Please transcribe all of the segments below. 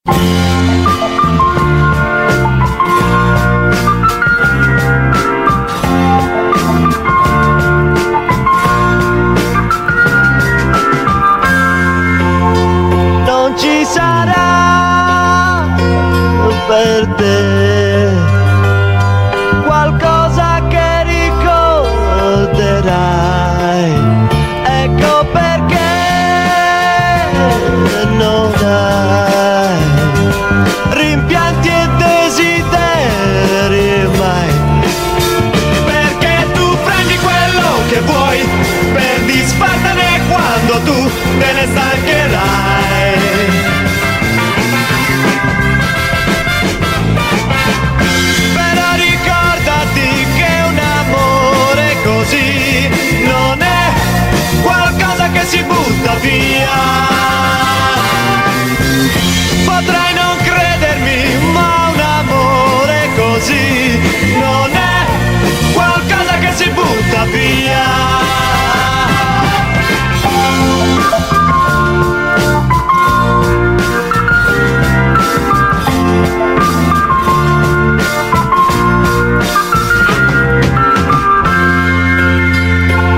Non ci sarà per te qualcosa che ricorderai, ecco perché non hai rimpianti e desideri mai, perché tu prendi quello che vuoi per disfartene quando tu te ne stancherai. Però ricordati che un amore così non è qualcosa che si butta via. Potrai non credermi, ma un amore così non è qualcosa che si butta via.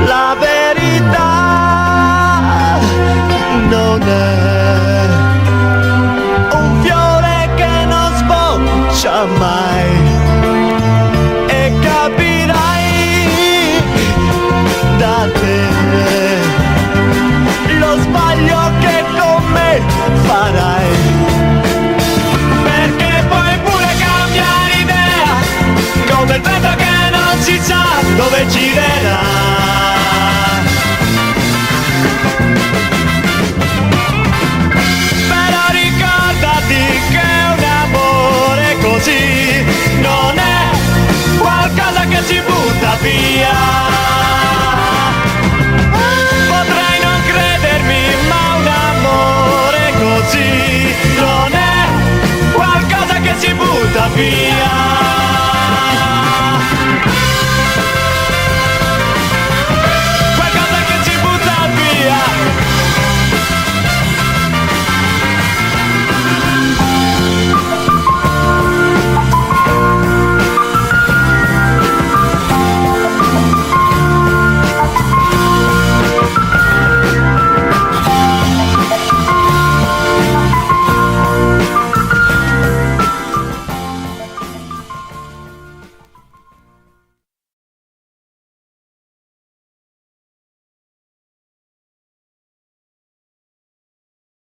La verità non è